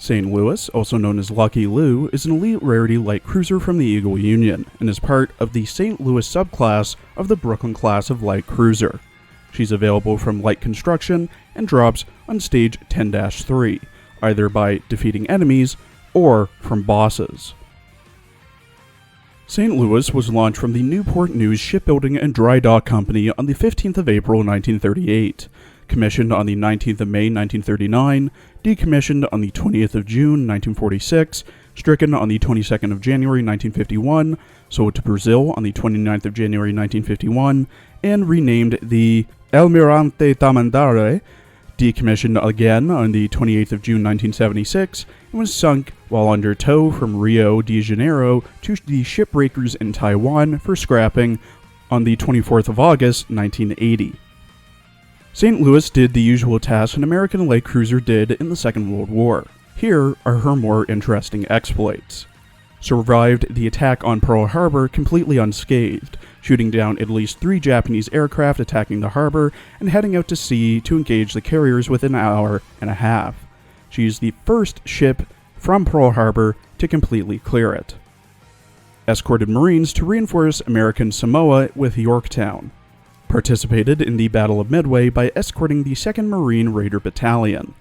St. Louis, also known as Lucky Lou, is an elite rarity light cruiser from the Eagle Union and is part of the St. Louis subclass of the Brooklyn class of light cruiser. She's available from light construction and drops on stage 10-3, either by defeating enemies or from bosses. St. Louis was launched from the Newport News Shipbuilding and Dry Dock Company on the 15th of April 1938. Commissioned on the 19th of May 1939, decommissioned on the 20th of June 1946, stricken on the 22nd of January 1951, sold to Brazil on the 29th of January 1951, and renamed the Almirante Tamandaré, decommissioned again on the 28th of June 1976, and was sunk while under tow from Rio de Janeiro to the shipbreakers in Taiwan for scrapping on the 24th of August 1980. St. Louis did the usual tasks an American light cruiser did in the Second World War. Here are her more interesting exploits. Survived the attack on Pearl Harbor completely unscathed, shooting down at least 3 Japanese aircraft attacking the harbor and heading out to sea to engage the carriers within an hour and a half. She is the first ship from Pearl Harbor to completely clear it. Escorted Marines to reinforce American Samoa with Yorktown. Participated in the Battle of Midway by escorting the 2nd Marine Raider Battalion.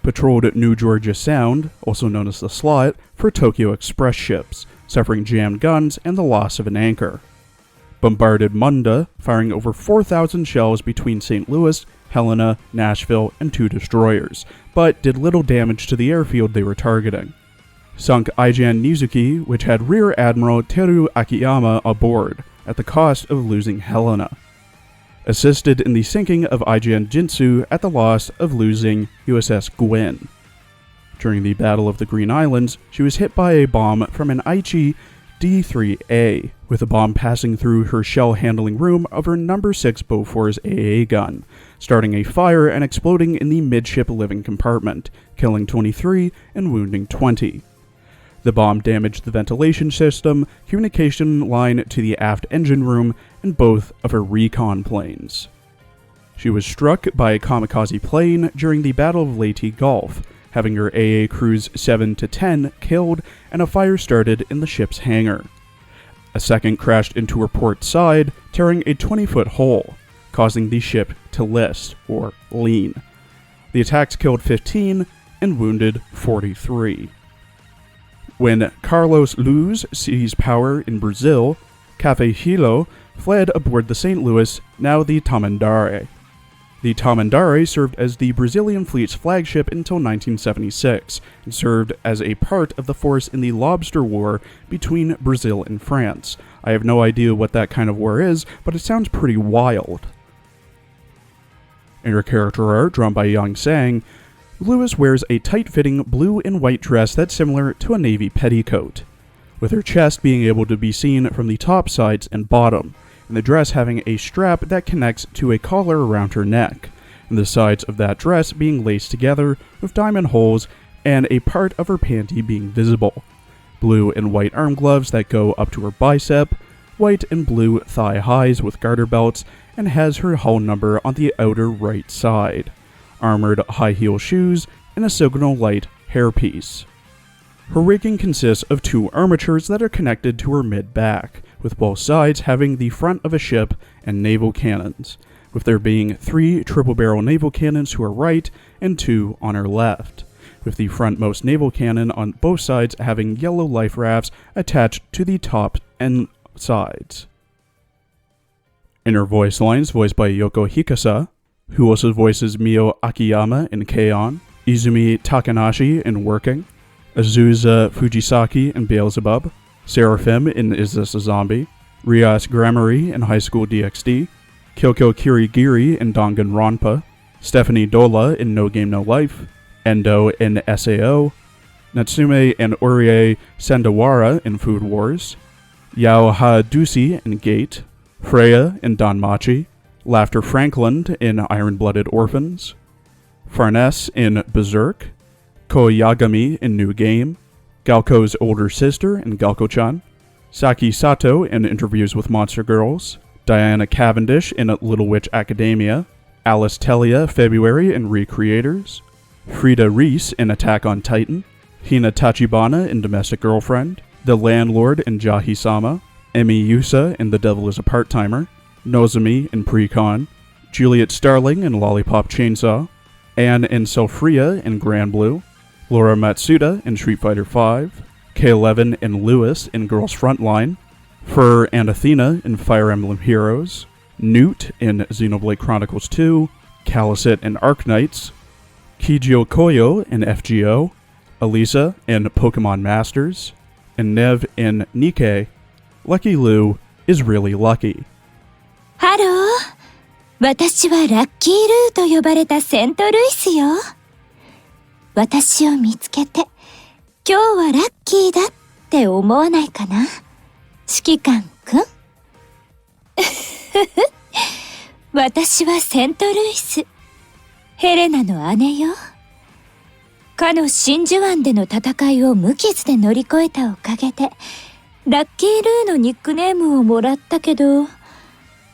Patrolled New Georgia Sound, also known as the Slot, for Tokyo Express ships, suffering jammed guns and the loss of an anchor. Bombarded Munda, firing over 4,000 shells between St. Louis, Helena, Nashville, and 2 destroyers, but did little damage to the airfield they were targeting. Sunk Ijan Nizuki, which had Rear Admiral Teru Akiyama aboard, at the cost of losing Helena. Assisted in the sinking of Ijan Jinsu at the loss of losing USS Gwin. During the Battle of the Green Islands, she was hit by a bomb from an Aichi D-3A, with a bomb passing through her shell handling room of her No. 6 Bofors AA gun, starting a fire and exploding in the midship living compartment, killing 23 and wounding 20. The bomb damaged the ventilation system, communication line to the aft engine room, and both of her recon planes. She was struck by a kamikaze plane during the Battle of Leyte Gulf, having her AA crews 7-10 killed and a fire started in the ship's hangar. A second crashed into her port side, tearing a 20-foot hole, causing the ship to list, or lean. The attacks killed 15 and wounded 43. When Carlos Luz seized power in Brazil, Cafe Hilo fled aboard the St. Louis, now the Tamandaré. The Tamandaré served as the Brazilian fleet's flagship until 1976, and served as a part of the force in the Lobster War between Brazil and France. I have no idea what that kind of war is, but it sounds pretty wild. In her character art, drawn by Yang Sang, Lewis wears a tight-fitting blue and white dress that's similar to a navy petticoat, with her chest being able to be seen from the top, sides, and bottom, and the dress having a strap that connects to a collar around her neck, and the sides of that dress being laced together with diamond holes and a part of her panty being visible. Blue and white arm gloves that go up to her bicep, white and blue thigh highs with garter belts, and has her hull number on the outer right side. Armored high-heel shoes, and a signal light hairpiece. Her rigging consists of 2 armatures that are connected to her mid-back, with both sides having the front of a ship and naval cannons, with there being 3 triple-barrel naval cannons to her right and 2 on her left, with the frontmost naval cannon on both sides having yellow life rafts attached to the top and sides. In her voice lines, voiced by Yoko Hikasa, who also voices Mio Akiyama in K-On!, Izumi Takanashi in Working, Azusa Fujisaki in Beelzebub, Seraphim in Is This a Zombie, Rias Grammary in High School DxD, Kyoko Kirigiri in Danganronpa, Stephanie Dola in No Game No Life, Endo in SAO, Natsume and Urie Sendawara in Food Wars, Yao Ha-Dusi in Gate, Freya in Danmachi, Laughter Franklin in Iron-Blooded Orphans, Farnese in Berserk, Koyagami in New Game, Galco's older sister in Galco-chan, Saki Sato in Interviews with Monster Girls, Diana Cavendish in Little Witch Academia, Alice Telia February in Recreators, Frida Reese in Attack on Titan, Hina Tachibana in Domestic Girlfriend, the Landlord in Jahi-sama, Emi Yusa in The Devil is a Part-Timer, Nozomi in Pre-Con, Juliet Starling in Lollipop Chainsaw, Anne and Selfria in Grand Blue, Laura Matsuda in Street Fighter V, K11 and Lewis in Girls Frontline, Fur and Athena in Fire Emblem Heroes, Newt in Xenoblade Chronicles 2, Calicut in Arknights, Kijio Koyo in FGO, Elisa in Pokemon Masters, and Nev in Nikkei. Lucky Lou is really lucky. ハロー。私はラッキールーと呼ばれたセントルイスよ。私を見つけて、今日はラッキーだって思わないかな？指揮官くん？私はセントルイス。ヘレナの姉よ。かの真珠湾での戦いを無傷で乗り越えたおかげで、ラッキールーのニックネームをもらったけど、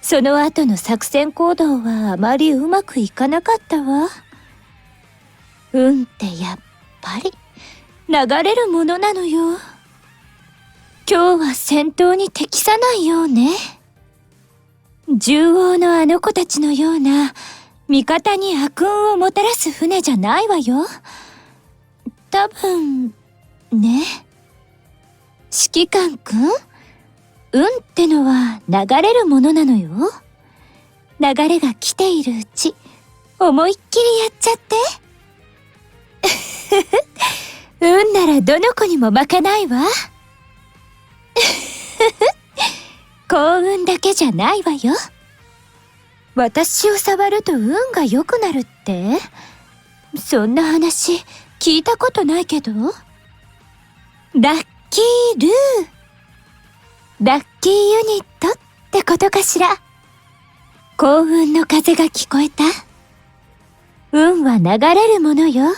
その後の作戦行動はあまりうまくいかなかったわ。運ってやっぱり流れるものなのよ。今日は戦闘に適さないようね。獣王のあの子たちのような味方に悪運をもたらす船じゃないわよ。多分ね。指揮官くん、運ってのは流れるものなのよ。流れが来ているうち、思いっきりやっちゃって。運ならどの子にも負けないわ。幸運だけじゃないわよ。私を触ると運が良くなるって？そんな話聞いたことないけど。ラッキールー。ラッキーユニットってことかしら。幸運の風が聞こえた。運は流れるものよ。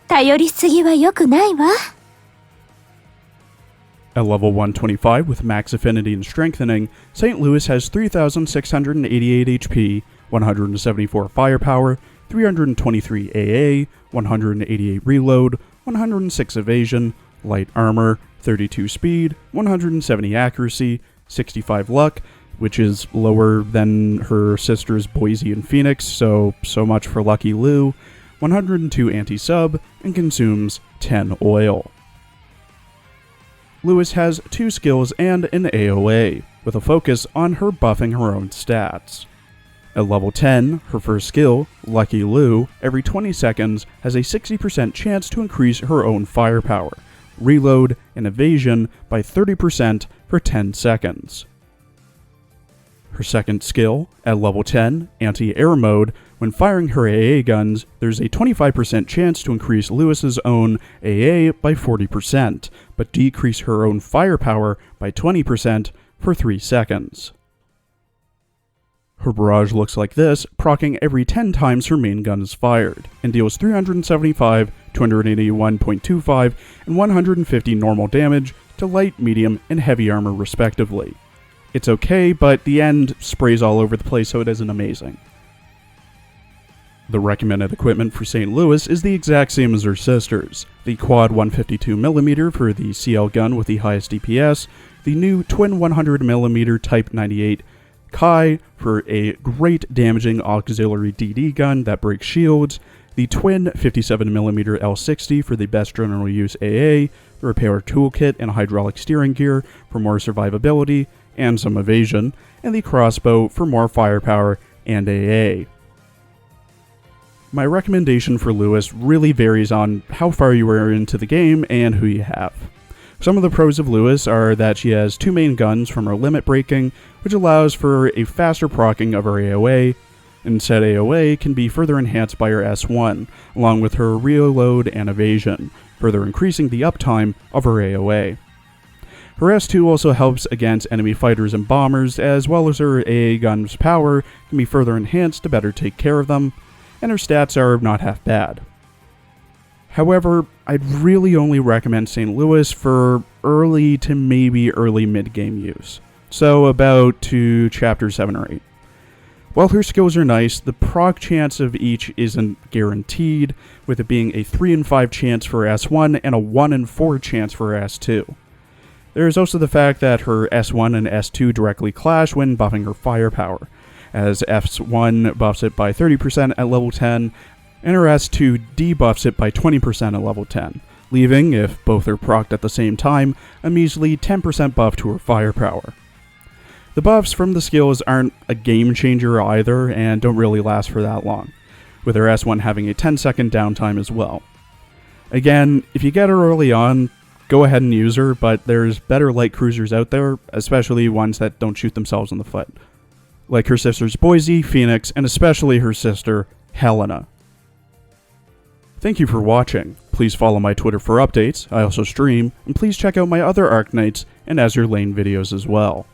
頼りすぎは良くないわ。At level 125 with max affinity and strengthening, St. Louis has 3,688 HP, 174 firepower, 323 AA, 188 reload, 106 evasion, light armor, 32 speed, 170 accuracy, 65 luck, which is lower than her sisters Boise and Phoenix, so much for Lucky Lou, 102 anti-sub, and consumes 10 oil. Lewis has 2 skills and an AoA, with a focus on her buffing her own stats. At level 10, her first skill, Lucky Lou, every 20 seconds has a 60% chance to increase her own firepower, reload, and evasion by 30% for 10 seconds. Her second skill, at level 10, Anti-Air Mode, when firing her AA guns, there's a 25% chance to increase Lewis's own AA by 40%, but decrease her own firepower by 20% for 3 seconds. Her barrage looks like this, proccing every 10 times her main gun is fired, and deals 375, 281.25, and 150 normal damage to light, medium, and heavy armor respectively. It's okay, but the end sprays all over the place, so it isn't amazing. The recommended equipment for St. Louis is the exact same as her sisters. The quad 152mm for the CL gun with the highest DPS, the new twin 100mm Type 98 Kai for a great damaging auxiliary DD gun that breaks shields, the twin 57mm L60 for the best general use AA, the repair toolkit and hydraulic steering gear for more survivability and some evasion, and the crossbow for more firepower and AA. My recommendation for Lewis really varies on how far you are into the game and who you have. Some of the pros of Lewis are that she has 2 main guns from her limit breaking, which allows for a faster proccing of her AoA, and said AoA can be further enhanced by her S1, along with her reload and evasion, further increasing the uptime of her AoA. Her S2 also helps against enemy fighters and bombers, as well as her AA gun's power can be further enhanced to better take care of them, and her stats are not half bad. However, I'd really only recommend St. Louis for early to maybe early mid-game use, so about to Chapter 7 or 8. While her skills are nice, the proc chance of each isn't guaranteed, with it being a 3 in 5 chance for S1 and a 1 in 4 chance for S2. There is also the fact that her S1 and S2 directly clash when buffing her firepower, as S1 buffs it by 30% at level 10, and her S2 debuffs it by 20% at level 10, leaving, if both are procced at the same time, a measly 10% buff to her firepower. The buffs from the skills aren't a game changer either, and don't really last for that long, with her S1 having a 10-second downtime as well. Again, if you get her early on, go ahead and use her, but there's better light cruisers out there, especially ones that don't shoot themselves in the foot, like her sisters Boise, Phoenix, and especially her sister, Helena. Thank you for watching. Please follow my Twitter for updates, I also stream, and please check out my other Arknights and Azur Lane videos as well.